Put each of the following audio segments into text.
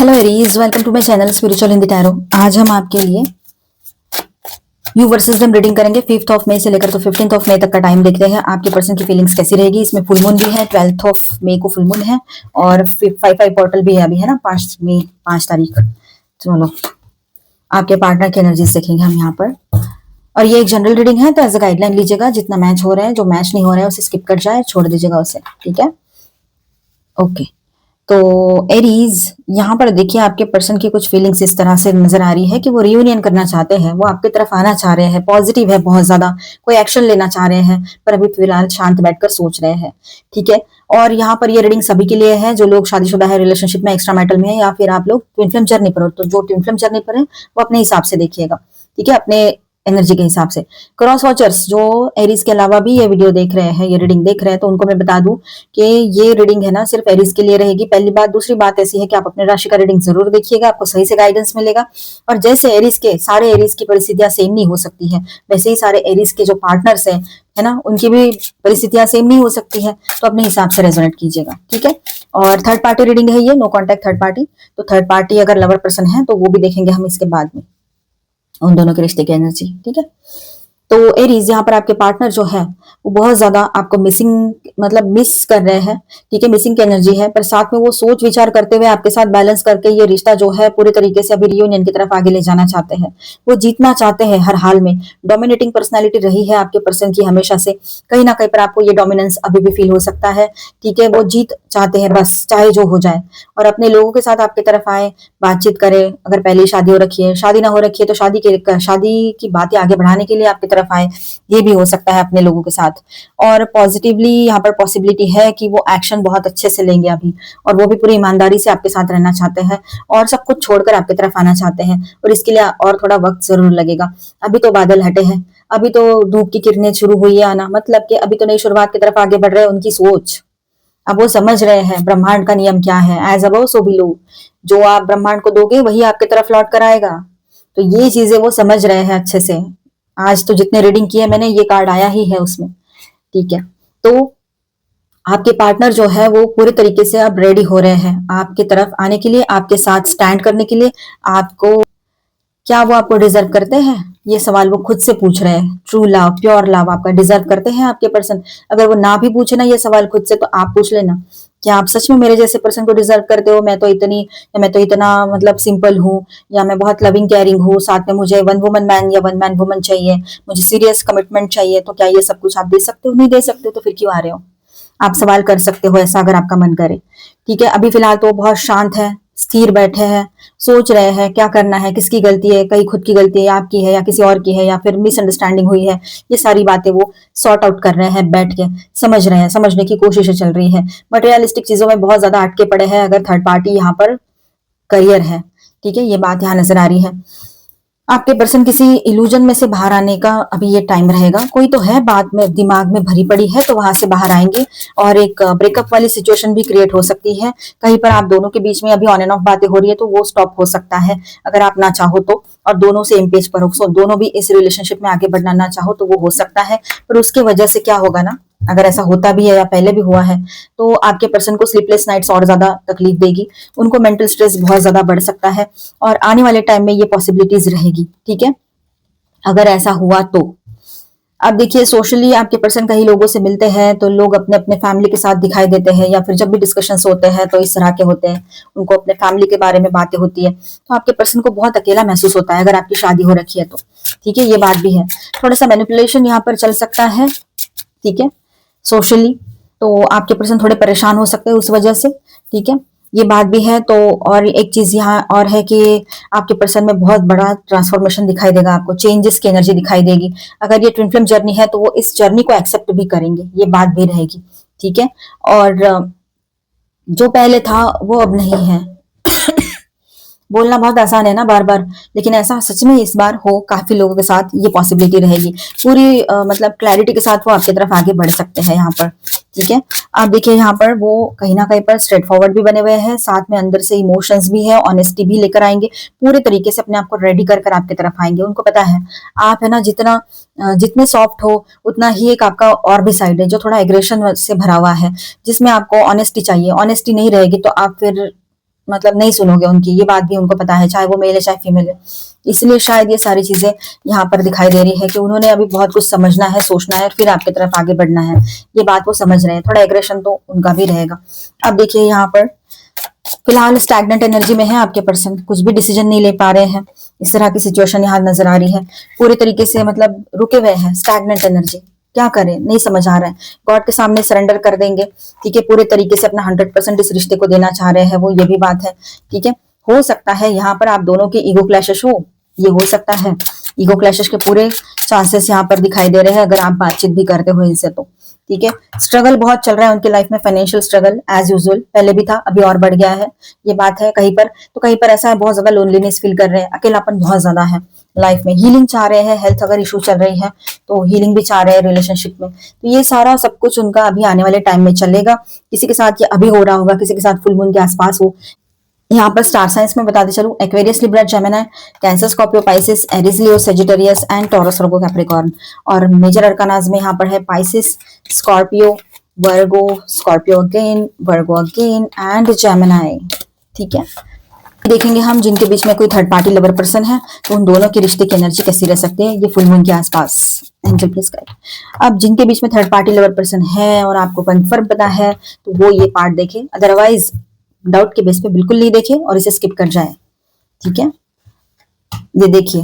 Hello Aries, welcome to my channel spiritual Hindi tarot. आज हम आपके लिए यू वर्सेस देम रीडिंग करेंगे। 5th ऑफ मई से लेकर तो 15th ऑफ मई तक का टाइम देखते हैं आपके पर्सन की फीलिंग्स कैसी रहेगी। इसमें फुल मून भी है, 12th ऑफ मई को फुल मून है और 5/5 पोर्टल भी है अभी, है ना, 5 तारीख। चलो आपके पार्टनर की एनर्जीज देखेंगे हम यहाँ पर। और ये एक जनरल रीडिंग है, तो एज अ गाइडलाइन लीजिएगा। जितना मैच हो रहा है, जो मैच नहीं हो रहा है उसे स्किप कर जाए, छोड़ दीजिएगा उसे, ठीक है। ओके, तो एरीज यहाँ पर देखिए आपके पर्सन की कुछ फीलिंग्स इस तरह से नजर आ रही है कि वो रियूनियन करना चाहते हैं, वो आपकी तरफ आना चाह रहे हैं, पॉजिटिव है बहुत ज्यादा, कोई एक्शन लेना चाह रहे हैं, पर अभी फिलहाल शांत बैठकर सोच रहे हैं, ठीक है। और यहाँ पर ये रीडिंग सभी के लिए है, जो लोग शादीशुदा है, रिलेशनशिप में, एक्स्ट्रा मैरिटल में है, या फिर आप लोग ट्विन फ्लेम जर्नी पर हो। तो जो ट्विन फ्लेम जर्नी पर है वो अपने हिसाब से देखिएगा, ठीक है, अपने एनर्जी के हिसाब से। क्रॉस वॉचर्स जो एरीज के अलावा भी ये वीडियो देख रहे हैं, ये रीडिंग देख रहे हैं, तो उनको मैं बता दूं कि ये रीडिंग है ना सिर्फ एरीज के लिए रहेगी, पहली बात। दूसरी बात ऐसी है कि आप अपने राशि का रीडिंग जरूर देखिएगा, आपको सही से गाइडेंस मिलेगा। और जैसे एरीज के सारे एरीज की परिस्थितियां सेम नहीं हो सकती है, वैसे ही सारे एरीज के जो पार्टनर्स हैं, है ना, उनकी भी परिस्थितियां सेम नहीं हो सकती है, तो अपने हिसाब से रेजोनेट कीजिएगा, ठीक है। और थर्ड पार्टी रीडिंग है ये, नो कॉन्टेक्ट थर्ड पार्टी। तो थर्ड पार्टी अगर लवर पर्सन है तो वो भी देखेंगे हम इसके बाद में, उन दोनों के रिश्ते की एनर्जी, ठीक है। तो एरीज यहाँ पर आपके पार्टनर जो है वो बहुत ज्यादा आपको मिसिंग, मतलब मिस कर रहे हैं, ठीक है, मिसिंग की एनर्जी है। पर साथ में वो सोच विचार करते हुए आपके साथ बैलेंस करके ये रिश्ता जो है पूरे तरीके से अभी रियूनियन की तरफ आगे ले जाना चाहते हैं। वो जीतना चाहते हैं हर हाल में। डोमिनेटिंग पर्सनैलिटी रही है आपके पर्सन की हमेशा से, कहीं ना कहीं पर आपको ये डोमिनेंस अभी भी फील हो सकता है, ठीक है। वो जीत चाहते हैं बस, चाहे जो हो जाए, और अपने लोगों के साथ आपकी तरफ आए, बातचीत करें। अगर पहले शादी हो रखी है, शादी ना हो रखी है, तो शादी की बातें आगे बढ़ाने के लिए आपकी तरफ आए, ये भी हो सकता है अपने लोगों के साथ। और पॉजिटिवली यहाँ पर पॉसिबिलिटी है कि वो एक्शन बहुत अच्छे से लेंगे अभी, और वो भी पूरी ईमानदारी से आपके साथ रहना चाहते हैं और सब कुछ छोड़कर आपकी तरफ आना चाहते हैं। और इसके लिए और थोड़ा वक्त जरूर लगेगा। अभी तो बादल हटे हैं, अभी तो धूप की किरणें शुरू हुई है आना, मतलब कि अभी तो नई शुरुआत की तरफ आगे बढ़ रहे हैं उनकी सोच। अब वो समझ रहे हैं ब्रह्मांड का नियम क्या है, एज अबव सो बिलो। जो आप ब्रह्मांड को दोगे वही आपकी तरफ लौट कर आएगा। तो ये चीजें वो समझ रहे हैं अच्छे से। आज तो जितने रीडिंग किए मैंने, ये कार्ड आया ही है उसमें, ठीक है। तो आपके पार्टनर जो है वो पूरे तरीके से अब रेडी हो रहे हैं आपकी तरफ आने के लिए, आपके साथ स्टैंड करने के लिए। आपको, क्या वो आपको डिजर्व करते हैं, ये सवाल वो खुद से पूछ रहे हैं। ट्रू लव, प्योर लव आपका डिजर्व करते हैं आपके पर्सन? अगर वो ना भी पूछे ना ये सवाल खुद से, तो आप पूछ लेना, क्या आप सच में मेरे जैसे पर्सन को डिजर्व करते हो? मैं तो इतनी, या मैं तो इतना मतलब सिंपल हूँ, या मैं बहुत लविंग केयरिंग हूँ, साथ में मुझे वन वुमन मैन या वन मैन वुमन चाहिए, मुझे सीरियस कमिटमेंट चाहिए। तो क्या ये सब कुछ आप दे सकते हो? नहीं दे सकते, तो फिर क्यों आ रहे हो? आप सवाल कर सकते हो ऐसा, अगर आपका मन करे, ठीक है। अभी फिलहाल तो बहुत शांत है, स्थिर बैठे हैं, सोच रहे हैं क्या करना है, किसकी गलती है, कहीं खुद की गलती है, आपकी है या किसी और की है, या फिर मिसअंडरस्टैंडिंग हुई है। ये सारी बातें वो सॉर्ट आउट कर रहे हैं बैठ के, समझ रहे हैं, समझने की कोशिशें चल रही है। मटेरियलिस्टिक चीजों में बहुत ज्यादा अटके पड़े हैं अगर थर्ड पार्टी यहाँ पर करियर है, ठीक है, ये बात यहाँ नजर आ रही है। आपके पर्सन किसी इल्यूजन में से बाहर आने का अभी ये टाइम रहेगा। कोई तो है बात में दिमाग में भरी पड़ी है, तो वहां से बाहर आएंगे। और एक ब्रेकअप वाली सिचुएशन भी क्रिएट हो सकती है, कहीं पर आप दोनों के बीच में अभी ऑन एंड ऑफ बातें हो रही है, तो वो स्टॉप हो सकता है अगर आप ना चाहो तो, और दोनों सेम पेज पर हो, सो दोनों भी इस रिलेशनशिप में आगे बढ़ना ना चाहो तो वो हो सकता है। पर उसके वजह से क्या होगा ना, अगर ऐसा होता भी है या पहले भी हुआ है, तो आपके पर्सन को स्लीपलेस नाइट्स और ज्यादा तकलीफ देगी, उनको मेंटल स्ट्रेस बहुत ज्यादा बढ़ सकता है, और आने वाले टाइम में ये पॉसिबिलिटीज रहेगी, ठीक है, अगर ऐसा हुआ तो। अब देखिए, सोशली आपके पर्सन कई लोगों से मिलते हैं, तो लोग अपने अपने फैमिली के साथ दिखाई देते हैं, या फिर जब भी डिस्कशंस होते हैं तो इस तरह के होते हैं, उनको अपने फैमिली के बारे में बातें होती है, तो आपके पर्सन को बहुत अकेला महसूस होता है अगर आपकी शादी हो रखी है तो, ठीक है, ये बात भी है। थोड़ा सा मैनिपुलेशन यहाँ पर चल सकता है, ठीक है, सोशली। तो आपके पर्सन थोड़े परेशान हो सकते हैं उस वजह से, ठीक है, ये बात भी है। तो और एक चीज यहाँ और है कि आपके पर्सन में बहुत बड़ा ट्रांसफॉर्मेशन दिखाई देगा, आपको चेंजेस की एनर्जी दिखाई देगी। अगर ये ट्विन फ्लेम जर्नी है तो वो इस जर्नी को एक्सेप्ट भी करेंगे, ये बात भी रहेगी, ठीक है। और जो पहले था वो अब नहीं है। बोलना बहुत आसान है ना बार बार, लेकिन ऐसा सच में इस बार हो, काफी लोगों के साथ ये पॉसिबिलिटी रहेगी। पूरी मतलब क्लैरिटी के साथ वो आपकी तरफ आगे बढ़ सकते हैं यहाँ पर, ठीक है। आप देखिए यहाँ पर वो कहीं ना कहीं पर स्ट्रेट फॉरवर्ड भी बने हुए हैं, साथ में अंदर से इमोशंस भी है, ऑनेस्टी भी लेकर आएंगे, पूरे तरीके से अपने आप को रेडी कर कर आपकी तरफ आएंगे। उनको पता है आप, है ना, जितना जितने सॉफ्ट हो उतना ही एक आपका और भी साइड है जो थोड़ा एग्रेशन से भरा हुआ है, जिसमें आपको ऑनेस्टी चाहिए। ऑनेस्टी नहीं रहेगी तो आप फिर मतलब नहीं सुनोगे उनकी, ये बात भी उनको पता है, चाहे वो मेल है चाहे फीमेल है। इसलिए शायद ये सारी चीजें यहाँ पर दिखाई दे रही है कि उन्होंने अभी बहुत कुछ समझना है, सोचना है, फिर आपकी तरफ आगे बढ़ना है। ये बात वो समझ रहे हैं, थोड़ा एग्रेशन तो उनका भी रहेगा। अब देखिए यहाँ पर फिलहाल स्टैग्नेंट एनर्जी में है आपके पर्सन, कुछ भी डिसीजन नहीं ले पा रहे हैं, इस तरह की सिचुएशन यहाँ नजर आ रही है। पूरे तरीके से मतलब रुके हुए हैं, स्टैग्नेंट एनर्जी, क्या करें नहीं समझ आ रहा है। गॉड के सामने सरेंडर कर देंगे, ठीक है, पूरे तरीके से अपना 100% इस रिश्ते को देना चाह रहे हैं वो, ये भी बात है, ठीक है। हो सकता है यहाँ पर आप दोनों के ईगो क्लैशेस हो, ये हो सकता है, ईगो क्लैशेस के पूरे चांसेस यहाँ पर दिखाई दे रहे हैं अगर आप बातचीत भी करते हो इनसे तो, ठीक है। स्ट्रगल बहुत चल रहा है उनकी लाइफ में, फाइनेंशियल स्ट्रगल एज यूजुअल, पहले भी था अभी और बढ़ गया है, ये बात है। कहीं पर तो कहीं पर ऐसा है बहुत ज्यादा लोनलीनेस फील कर रहे हैं, अकेलापन बहुत ज्यादा है लाइफ में। हीलिंग चाह रहे हैं, हेल्थ अगर इशू चल रही है तो हीलिंग भी चाह रहे हैं रिलेशनशिप में। तो ये सारा सब कुछ उनका अभी आने वाले टाइम में चलेगा। किसी के साथ ये अभी हो रहा होगा, किसी के साथ फुल मून के आसपास हो। यहाँ पर स्टार साइंस में बताते चलूं, Aquarius, Libra, Gemini, cancer, Scorpio, Pisces, Aries, Leo, Sagittarius and taurus, Virgo, Capricorn. और मेजर अरकानाज में यहाँ पर है Pisces, Scorpio, Virgo, Scorpio again, Virgo again and Gemini, ठीक है। देखेंगे हम जिनके बीच में कोई थर्ड पार्टी लवर पर्सन है तो उन दोनों के रिश्ते की एनर्जी कैसी रह सकती है ये फुल मून के आसपास। Angel please guide. अब जिनके बीच में थर्ड पार्टी लवर पर्सन है और आपको कंफर्म पता है तो वो ये पार्ट देखे, अदरवाइज डाउट के बेस पे बिल्कुल नहीं देखे और इसे स्किप कर जाए, ठीक है। ये देखिए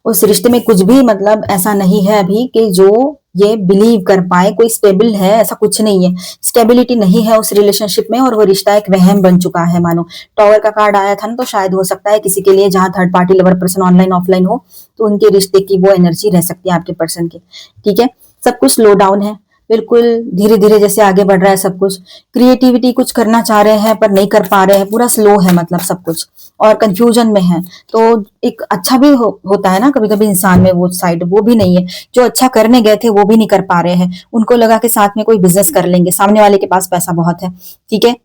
उस रिश्ते में कुछ भी मतलब ऐसा नहीं है अभी कि जो ये बिलीव कर पाए कोई स्टेबल है, ऐसा कुछ नहीं है, स्टेबिलिटी नहीं है उस रिलेशनशिप में और वो रिश्ता एक वहम बन चुका है मानो। टॉवर का कार्ड आया था ना, तो शायद हो सकता है किसी के लिए जहां third party lover person online offline हो तो उनके रिश्ते की वो एनर्जी रह सकती है आपके पर्सन की, ठीक है। सब कुछ स्लो डाउन है, बिल्कुल धीरे धीरे जैसे आगे बढ़ रहा है सब कुछ। क्रिएटिविटी कुछ करना चाह रहे हैं पर नहीं कर पा रहे हैं, पूरा स्लो है मतलब सब कुछ, और कंफ्यूजन में है। तो एक अच्छा भी होता है ना कभी कभी इंसान में, वो साइड वो भी नहीं है। जो अच्छा करने गए थे वो भी नहीं कर पा रहे हैं, उनको लगा कि साथ में कोई बिजनेस कर लेंगे, सामने वाले के पास पैसा बहुत है, ठीक है,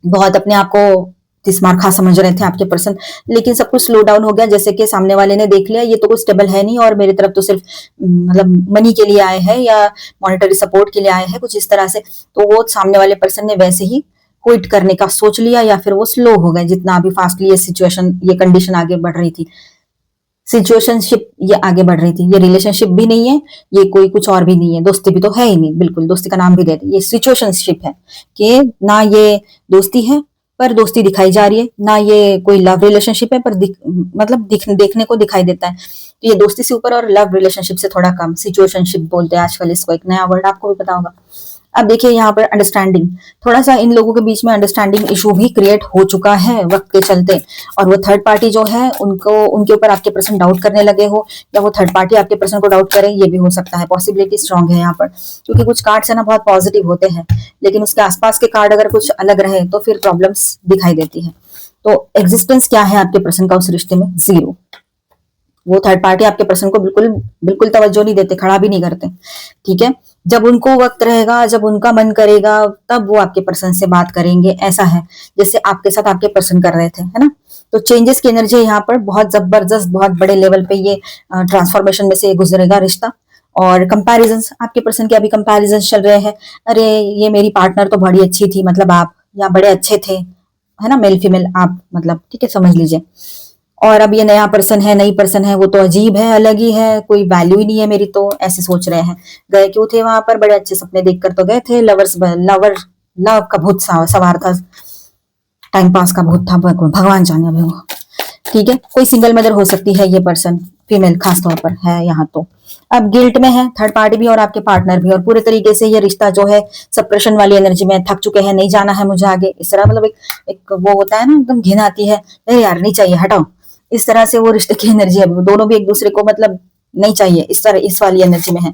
बहुत अपने आप को तिस्मार खा समझ रहे थे आपके पर्सन, लेकिन सब कुछ स्लो डाउन हो गया। जैसे कि सामने वाले ने देख लिया ये तो कुछ स्टेबल है नहीं और मेरी तरफ तो सिर्फ मतलब मनी के लिए आए हैं या मॉनेटरी सपोर्ट के लिए आए हैं, कुछ इस तरह से। तो वो सामने वाले पर्सन ने वैसे ही क्विट करने का सोच लिया या फिर वो स्लो हो गए जितना अभी फास्टली ये सिचुएशन, ये कंडीशन आगे बढ़ रही थी, सिचुएशनशिप ये आगे बढ़ रही थी। ये रिलेशनशिप भी नहीं है, ये कोई कुछ और भी नहीं है, दोस्ती भी तो है ही नहीं, बिल्कुल दोस्ती का नाम भी देते, ये सिचुएशनशिप है कि ना ये दोस्ती है पर दोस्ती दिखाई जा रही है, ना ये कोई लव रिलेशनशिप है पर देखने को दिखाई देता है। तो ये दोस्ती से ऊपर और लव रिलेशनशिप से थोड़ा कम, सिचुएशनशिप बोलते हैं आजकल इसको, एक नया वर्ड आपको भी पता होगा। अब देखिए यहाँ पर अंडरस्टैंडिंग, थोड़ा सा इन लोगों के बीच में अंडरस्टैंडिंग इशू भी क्रिएट हो चुका है वक्त के चलते, और वो थर्ड पार्टी जो है उनको उनके ऊपर आपके पर्सन डाउट करने लगे हो या वो थर्ड पार्टी आपके पर्सन को डाउट करे, ये भी हो सकता है, पॉसिबिलिटी स्ट्रांग है यहाँ पर। क्योंकि कुछ कार्ड्स है ना बहुत पॉजिटिव होते हैं, लेकिन उसके आसपास के कार्ड अगर कुछ अलग रहे तो फिर प्रॉब्लम्स दिखाई देती है। तो एग्जिस्टेंस क्या है आपके पर्सन का उस रिश्ते में, जीरो। वो थर्ड पार्टी आपके पर्सन को बिल्कुल बिल्कुल तवज्जो नहीं देते, खड़ा भी नहीं करते, ठीक है। जब उनको वक्त रहेगा, जब उनका मन करेगा तब वो आपके पर्सन से बात करेंगे, ऐसा है जैसे आपके साथ आपके पर्सन कर रहे थे, है ना। तो चेंजेस की एनर्जी यहाँ पर बहुत जबरदस्त, बहुत बड़े लेवल पे ये ट्रांसफॉर्मेशन में से गुजरेगा रिश्ता। और कंपैरिजन, आपके पर्सन के अभी कंपैरिजन चल रहे हैं, अरे ये मेरी पार्टनर तो बड़ी अच्छी थी, मतलब आप, या बड़े अच्छे थे, है ना, मेल फीमेल आप, मतलब ठीक है समझ लीजिए। और अब ये नया पर्सन है, नई पर्सन है, वो तो अजीब है, अलग ही है, कोई वैल्यू ही नहीं है मेरी, तो ऐसे सोच रहे हैं। गए क्यों थे वहां पर, बड़े अच्छे सपने देखकर तो गए थे, लव का भूत सवार था, टाइम पास का भूत था, भगवान जाने अभी वो, ठीक है। कोई सिंगल मदर हो सकती है ये पर्सन, फीमेल खास तौर पर है यहाँ तो। अब गिल्ट में है थर्ड पार्टी भी और आपके पार्टनर भी, और पूरे तरीके से ये रिश्ता जो है सप्रेशन वाली एनर्जी में, थक चुके हैं, नहीं जाना है मुझे आगे, इस तरह मतलब एक वो होता है ना, एकदम घिन आती है, अरे यार नहीं चाहिए हटाओ, इस तरह से वो रिश्ते की एनर्जी है। दोनों भी एक दूसरे को मतलब नहीं चाहिए, इस तरह इस वाली एनर्जी में है।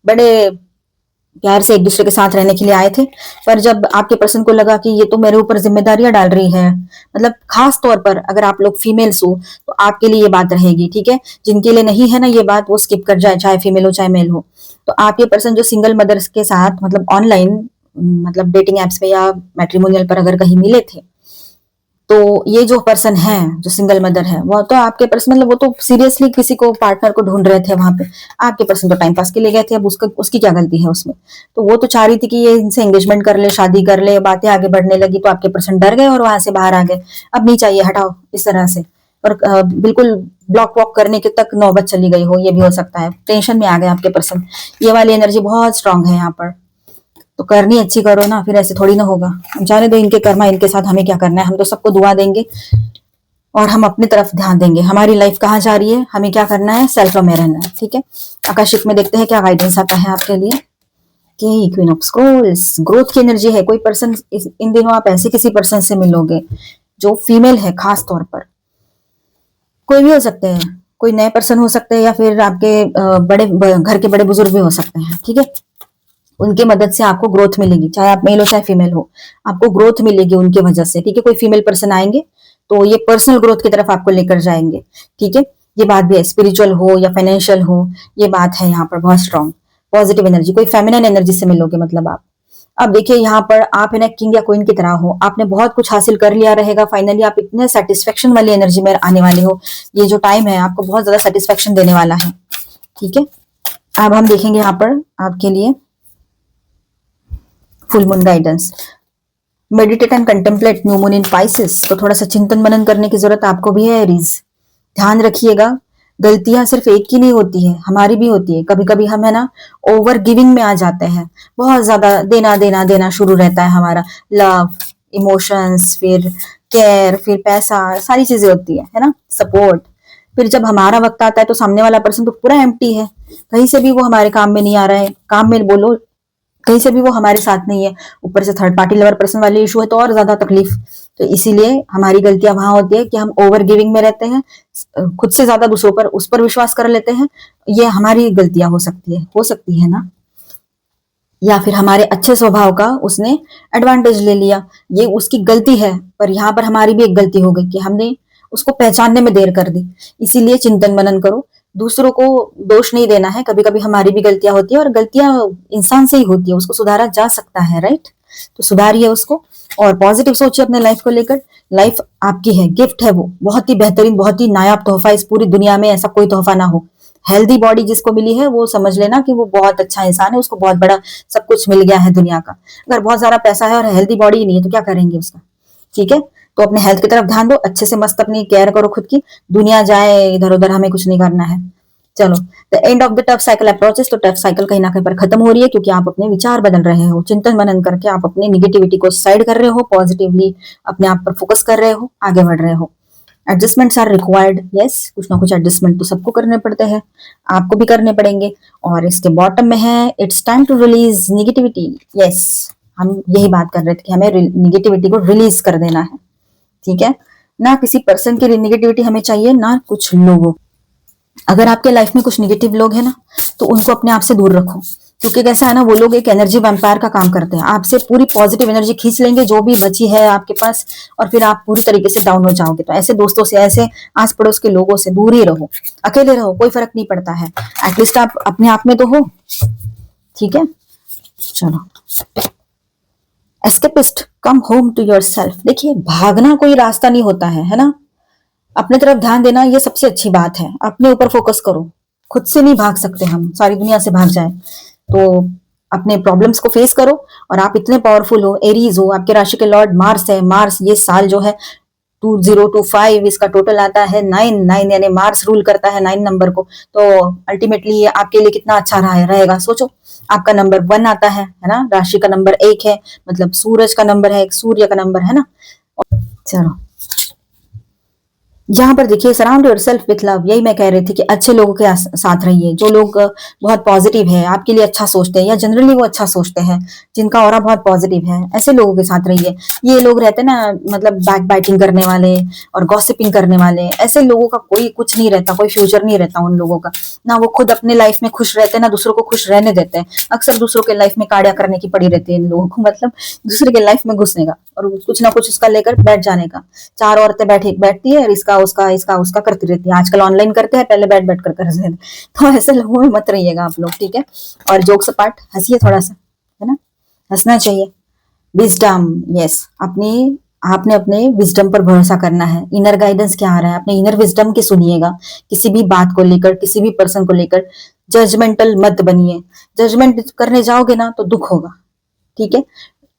बड़े प्यार से एक दूसरे के साथ रहने के लिए आए थे, पर जब आपके पर्सन को लगा कि ये तो मेरे ऊपर जिम्मेदारियां डाल रही है, मतलब खास तौर पर अगर आप लोग फीमेल्स हो तो आपके लिए ये बात रहेगी, ठीक है। जिनके लिए नहीं है ना ये बात, वो स्किप कर जाए, चाहे फीमेल हो चाहे मेल हो। तो आपके पर्सन जो सिंगल मदर्स के साथ मतलब ऑनलाइन मतलब डेटिंग एप्स पे या मैट्रिमोनियल पर अगर कहीं मिले थे, तो ये जो पर्सन है, जो सिंगल मदर है, वो तो आपके पर्सन मतलब वो तो सीरियसली किसी को पार्टनर को ढूंढ रहे थे वहां पे। आपके पर्सन तो टाइम पास के लिए गए थे, अब उसका उसकी क्या गलती है उसमें। तो वो तो चाह रही थी कि ये इनसे एंगेजमेंट कर ले, शादी कर ले, बातें आगे बढ़ने लगी तो आपके पर्सन डर गए और वहां से बाहर आ गए। अब नहीं चाहिए, हटाओ इस तरह से। और बिल्कुल ब्लॉक वॉक करने के तक नौबत चली गई हो, ये भी हो सकता है। टेंशन में आ गए आपके पर्सन। ये वाली एनर्जी बहुत स्ट्रांग है यहाँ पर। तो करनी अच्छी करो ना, फिर ऐसे थोड़ी ना होगा। जाने दो इनके कर्मा, इनके साथ हमें क्या करना है। हम तो सबको दुआ देंगे और हम अपनी तरफ ध्यान देंगे। हमारी लाइफ कहाँ जा रही है, हमें क्या करना है, सेल्फ में रहना है। ठीक है, आकाशिक में देखते हैं क्या गाइडेंस आता है आपके लिए। कि क्वीन ऑफ स्क्रॉल्स, ग्रोथ की एनर्जी है। कोई पर्सन इन दिनों आप ऐसे किसी पर्सन से मिलोगे जो फीमेल है, खास तौर पर। कोई भी हो सकते हैं, कोई नए पर्सन हो सकते हैं या फिर आपके घर के बड़े बुजुर्ग भी हो सकते हैं। ठीक है, उनके मदद से आपको ग्रोथ मिलेगी, चाहे आप मेल हो चाहे फीमेल हो, आपको ग्रोथ मिलेगी उनकी वजह से। ठीक है, कोई फीमेल पर्सन आएंगे तो ये पर्सनल ग्रोथ की तरफ आपको लेकर जाएंगे। ठीक है, ये बात भी है, स्पिरिचुअल हो या फाइनेंशियल हो, ये बात है यहाँ पर बहुत स्ट्रांग। पॉजिटिव एनर्जी, कोई फेमिनिन एनर्जी से मिलोगे मतलब आप। अब देखिए यहाँ पर आप है ना किंग या क्वीन की तरह हो, आपने बहुत कुछ हासिल कर लिया रहेगा। फाइनली आप इतने सेटिस्फेक्शन वाली एनर्जी में आने वाले हो। ये जो टाइम है आपको बहुत ज्यादा सेटिस्फेक्शन देने वाला है। ठीक है, अब हम देखेंगे यहाँ पर आपके लिए full moon guidance. Meditate and contemplate new moon in Pisces. तो थोड़ा सा चिंतन मनन करने की जरूरत आपको भी है एरीज। ध्यान रखिएगा, गलतियां सिर्फ एक की नहीं होती है, हमारी भी होती है। कभी कभी हम है ना ओवर गिविंग में आ जाते हैं, बहुत ज्यादा देना देना देना शुरू रहता है हमारा। लव, इमोशंस, फिर केयर, फिर पैसा, सारी चीजें होती है ना, सपोर्ट। फिर जब हमारा वक्त आता है तो सामने वाला पर्सन तो पूरा एम्प्टी है, कहीं से भी वो हमारे काम में नहीं आ रहा है। काम में बोलो, कहीं से भी वो हमारे साथ नहीं है। ऊपर से थर्ड पार्टी लवर पर्सन वाले इशू है तो और ज्यादा तकलीफ। तो इसीलिए हमारी गलतियां वहां होती है कि हम ओवर गिविंग में रहते हैं, खुद से ज्यादा दूसरों पर उस पर विश्वास कर लेते हैं। ये हमारी गलतियां हो सकती है ना। या फिर हमारे अच्छे स्वभाव का उसने एडवांटेज ले लिया, ये उसकी गलती है। पर यहाँ पर हमारी भी एक गलती हो गई कि हमने उसको पहचानने में देर कर दी। इसीलिए चिंतन मनन करो, दूसरों को दोष नहीं देना है। कभी कभी हमारी भी गलतियां होती है और गलतियां इंसान से ही होती है, उसको सुधारा जा सकता है, राइट। तो सुधारिए उसको और पॉजिटिव सोचिए अपने लाइफ को लेकर। लाइफ आपकी है, गिफ्ट है, वो बहुत ही बेहतरीन, बहुत ही नायाब तोहफा। इस पूरी दुनिया में ऐसा कोई तोहफा ना हो। हेल्दी बॉडी जिसको मिली है वो समझ लेना कि वो बहुत अच्छा इंसान है, उसको बहुत बड़ा सब कुछ मिल गया है दुनिया का। अगर बहुत सारा पैसा है और हेल्दी बॉडी नहीं है तो क्या करेंगे उसका। ठीक है, तो अपने हेल्थ की तरफ ध्यान दो, अच्छे से मस्त अपनी केयर करो खुद की। दुनिया जाए इधर उधर, हमें कुछ नहीं करना है। चलो, the end of the tough cycle approaches. तो टफ साइकिल कहीं ना कहीं पर खत्म हो रही है क्योंकि आप अपने विचार बदल रहे हो। चिंतन मनन करके आप अपनी निगेटिविटी को साइड कर रहे हो, पॉजिटिवली अपने आप पर फोकस कर रहे हो, आगे बढ़ रहे हो। एडजस्टमेंट्स आर रिक्वायर्ड, यस, कुछ ना कुछ एडजस्टमेंट तो सबको करने पड़ते हैं, आपको भी करने पड़ेंगे। और इसके बॉटम में है it's time to release negativity. Yes, हम यही बात कर रहे थे कि हमें निगेटिविटी को रिलीज कर देना है। ठीक है, ना किसी पर्सन की निगेटिविटी हमें चाहिए, ना कुछ लोगों। अगर आपके लाइफ में कुछ निगेटिव लोग हैं ना तो उनको अपने आप से दूर रखो, क्योंकि कैसा है ना, वो लोग एक एनर्जी वैम्पायर का काम करते हैं। आपसे पूरी पॉजिटिव एनर्जी खींच लेंगे जो भी बची है आपके पास, और फिर आप पूरी तरीके से डाउन हो जाओगे। तो ऐसे दोस्तों से, ऐसे आस पड़ोस के लोगों से दूर ही रहो। अकेले रहो, कोई फर्क नहीं पड़ता है, एटलीस्ट आप अपने आप में तो हो। ठीक है, चलो, escapist, come home to yourself. देखिए, भागना कोई रास्ता नहीं होता है ना। अपने तरफ ध्यान देना ये सबसे अच्छी बात है। अपने ऊपर फोकस करो, खुद से नहीं भाग सकते हम, सारी दुनिया से भाग जाए तो अपने प्रॉब्लम्स को फेस करो। और आप इतने पावरफुल हो, एरीज हो, आपके राशि के लॉर्ड मार्स है। मार्स ये साल जो है 2025, इसका टोटल आता है 9, यानी मार्स रूल करता है 9 नंबर को। तो अल्टीमेटली ये आपके लिए कितना अच्छा रहेगा सोचो। आपका नंबर 1 आता है ना, राशि का नंबर 1 है, मतलब सूरज का नंबर है, एक सूर्य का नंबर है ना। चलो, यहाँ पर देखिए, सराउंड योरसेल्फ विथ लव। यही मैं कह रही थी कि अच्छे लोगों के साथ रहिए, जो लोग बहुत पॉजिटिव है, आपके लिए अच्छा सोचते हैं, या जनरली वो अच्छा सोचते हैं, जिनका ऑरा बहुत पॉजिटिव है, ऐसे लोगों के साथ रहिए। ये लोग रहते हैं ना, मतलब बैक बाइटिंग करने वाले और गॉसिपिंग करने वाले, ऐसे लोगों का कोई कुछ नहीं रहता, कोई फ्यूचर नहीं रहता उन लोगों का। ना वो खुद अपने लाइफ में खुश रहते हैं, ना दूसरों को खुश रहने देते हैं। अक्सर दूसरों के लाइफ में काड़िया करने की पड़ी रहती है इन लोगों को, मतलब दूसरे के लाइफ में घुसने का और कुछ ना कुछ उसका लेकर बैठ जाने का। 4 औरतें बैठती है और इसका उसका करती रहती है। आजकल ऑनलाइन करते हैं, पहले बैठ कर रहे थे। तो ऐसे लोगों में मत रहिएगा आप लोग, ठीक है। और जोक्स अपार्ट, हंसिए थोड़ा सा, है ना, हंसना चाहिए। विजडम, यस, अपनी आपने अपने विजडम पर भरोसा करना है। इनर गाइडेंस क्या आ रहा है, अपने इनर विजडम की सुनिएगा। किसी भी बात को लेकर, किसी भी पर्सन को लेकर जजमेंटल मत बनिए। जजमेंट करने जाओगे ना तो दुख होगा, ठीक है।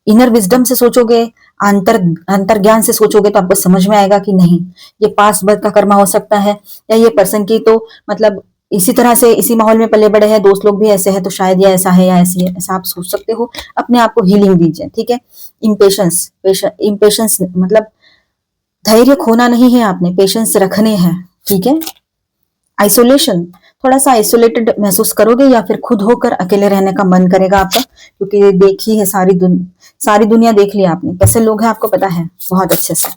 इनर विजडम से सोचोगे, अंतर ज्ञान से सोचोगे तो आपको समझ में आएगा कि नहीं, ये पास्ट बर्थ का कर्मा हो सकता है, या ये पर्सन की तो मतलब इसी तरह से इसी माहौल में पले बड़े हैं, दोस्त लोग भी ऐसे हैं तो शायद ये ऐसा है या ऐसी है, ऐसा आप सोच सकते हो। अपने आप को हीलिंग दीजिए, ठीक है। इम्पेशंस मतलब धैर्य खोना नहीं है, आपने पेशेंस रखने हैं, ठीक है। आइसोलेशन, थोड़ा सा आइसोलेटेड महसूस करोगे या फिर खुद होकर अकेले रहने का मन करेगा आपका, क्योंकि देखी है सारी दुनिया देख ली आपने, कैसे लोग हैं आपको पता है बहुत अच्छे से।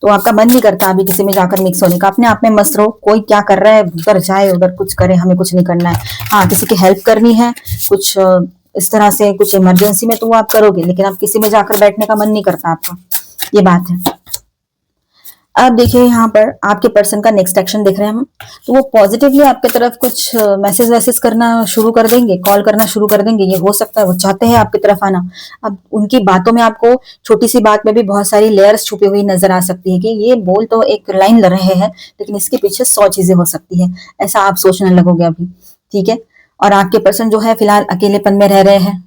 तो आपका मन नहीं करता अभी किसी में जाकर मिक्स होने का। अपने आप में मस्त रहो, कोई क्या कर रहा है उधर जाए, उधर कुछ करे, हमें कुछ नहीं करना है। हाँ, किसी की हेल्प करनी है कुछ इस तरह से कुछ इमरजेंसी में तो वो आप करोगे, लेकिन आप किसी में जाकर बैठने का मन नहीं करता आपका, ये बात है। अब देखिए यहाँ पर आपके पर्सन का नेक्स्ट एक्शन देख रहे हैं हम, तो वो पॉजिटिवली आपके तरफ कुछ मैसेज वैसेज करना शुरू कर देंगे, कॉल करना शुरू कर देंगे। ये हो सकता है वो चाहते हैं आपकी तरफ आना। अब उनकी बातों में आपको छोटी सी बात में भी बहुत सारी लेयर्स छुपी हुई नजर आ सकती है कि ये बोल तो एक लाइन लग रहे हैं, लेकिन इसके पीछे 100 चीजें हो सकती है, ऐसा आप सोचने लगोगे अभी, ठीक है। और आपके पर्सन जो है फिलहाल अकेलेपन में रह रहे हैं,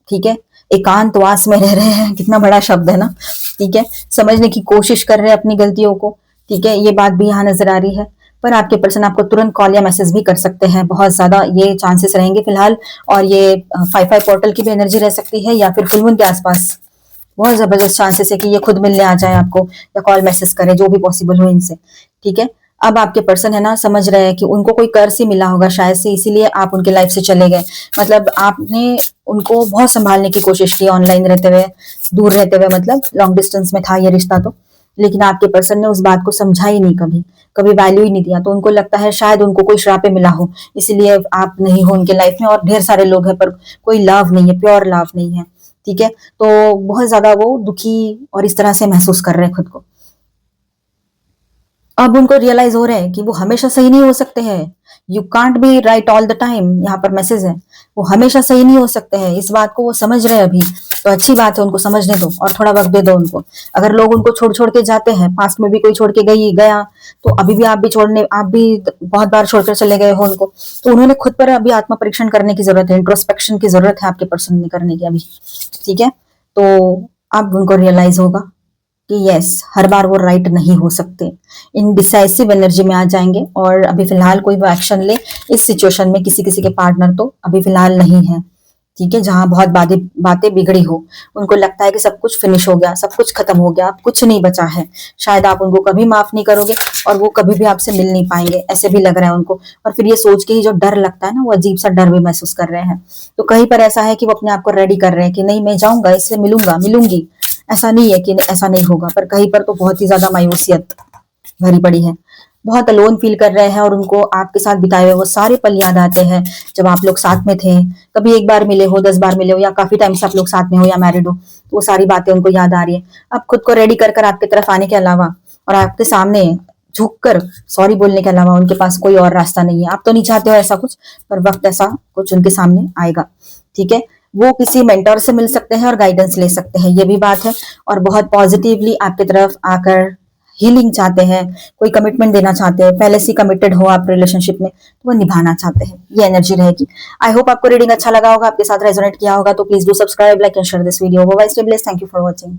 ठीक है, एकांतवास में रह रहे हैं, कितना बड़ा शब्द है ना, ठीक है। समझने की कोशिश कर रहे हैं अपनी गलतियों को, ठीक है, ये बात भी यहाँ नजर आ रही है। पर आपके पर्सन आपको तुरंत कॉल या मैसेज भी कर सकते हैं, बहुत ज्यादा ये चांसेस रहेंगे फिलहाल। और ये 5/5 पोर्टल की भी एनर्जी रह सकती है, या फिर फुल मून के आसपास बहुत जबरदस्त चांसेस है कि ये खुद मिलने आ जाए आपको, या कॉल मैसेज करे, जो भी पॉसिबल हो इनसे, ठीक है। अब आपके पर्सन है ना समझ रहे हैं कि उनको कोई कर्ज ही मिला होगा शायद से, इसीलिए आप उनके लाइफ से चले गए। मतलब आपने उनको बहुत संभालने की कोशिश की ऑनलाइन रहते हुए, दूर रहते हुए, मतलब लॉन्ग डिस्टेंस में था ये रिश्ता तो, लेकिन आपके पर्सन ने उस बात को समझा ही नहीं, कभी कभी वैल्यू ही नहीं दिया। तो उनको लगता है शायद उनको कोई श्राप मिला हो, इसीलिए आप नहीं हो उनके लाइफ में। और ढेर सारे लोग हैं पर कोई लव नहीं है, प्योर लव नहीं है, ठीक है। तो बहुत ज्यादा वो दुखी और इस तरह से महसूस कर रहे हैं खुद को। अब उनको रियलाइज हो रहा है कि वो हमेशा सही नहीं हो सकते हैं। You can't be right all the time, यहाँ पर मैसेज है, वो हमेशा सही नहीं हो सकते हैं, इस बात को वो समझ रहे हैं अभी। तो अच्छी बात है, उनको समझने दो और थोड़ा वक्त दे दो उनको। अगर लोग उनको छोड़ छोड़ के जाते हैं, पास्ट में भी कोई छोड़ के गया, तो अभी भी आप भी बहुत बार छोड़कर चले गए हो उनको, तो उन्होंने खुद पर अभी आत्म परीक्षण करने की जरूरत है, इंट्रोस्पेक्शन की जरूरत है आपके पर्सन ने करने की अभी, ठीक है। तो अब उनको रियलाइज होगा कि यस, हर बार वो राइट नहीं हो सकते, इनडिसाइसिव एनर्जी में आ जाएंगे। और अभी फिलहाल कोई वो एक्शन ले इस सिचुएशन में, किसी किसी के पार्टनर तो अभी फिलहाल नहीं है, ठीक है, जहां बहुत बातें बिगड़ी हो। उनको लगता है कि सब कुछ फिनिश हो गया, सब कुछ खत्म हो गया, अब कुछ नहीं बचा है। शायद आप उनको कभी माफ नहीं करोगे और वो कभी भी आपसे मिल नहीं पाएंगे, ऐसे भी लग रहा है उनको। और फिर ये सोच के ही जो डर लगता है ना, वो अजीब सा डर भी महसूस कर रहे हैं। तो कहीं पर ऐसा है कि वो अपने आप को रेडी कर रहे हैं कि नहीं, मैं जाऊंगा, इससे मिलूंगी। ऐसा नहीं है कि ऐसा नहीं होगा, पर कहीं पर तो बहुत ही ज्यादा मायूसियत भरी पड़ी है, बहुत अलोन फील कर रहे हैं। और उनको आपके साथ बिताए हुए वो सारे पल याद आते हैं, जब आप लोग साथ में थे। कभी एक बार मिले हो, 10 बार मिले हो, या काफी टाइम से आप लोग साथ में हो या मैरिड हो, तो वो सारी बातें उनको याद आ रही है। अब खुद को रेडी कर आपके तरफ आने के अलावा और आपके सामने झुककर सॉरी बोलने के अलावा उनके पास कोई और रास्ता नहीं है। आप तो नहीं चाहते हो ऐसा कुछ, पर वक्त ऐसा कुछ उनके सामने आएगा, ठीक है। वो किसी मेंटर से मिल सकते हैं और गाइडेंस ले सकते हैं, ये भी बात है। और बहुत पॉजिटिवली आपकी तरफ आकर हीलिंग चाहते हैं, कोई कमिटमेंट देना चाहते हैं, पहले से कमिटेड हो आप रिलेशनशिप में, तो वो निभाना चाहते हैं, ये एनर्जी रहेगी। आई होप आपको रीडिंग अच्छा लगा होगा, आपके साथ रेजोनेट किया होगा। तो please do subscribe, like and share this video. Bye bye, stay blessed, thank you for watching.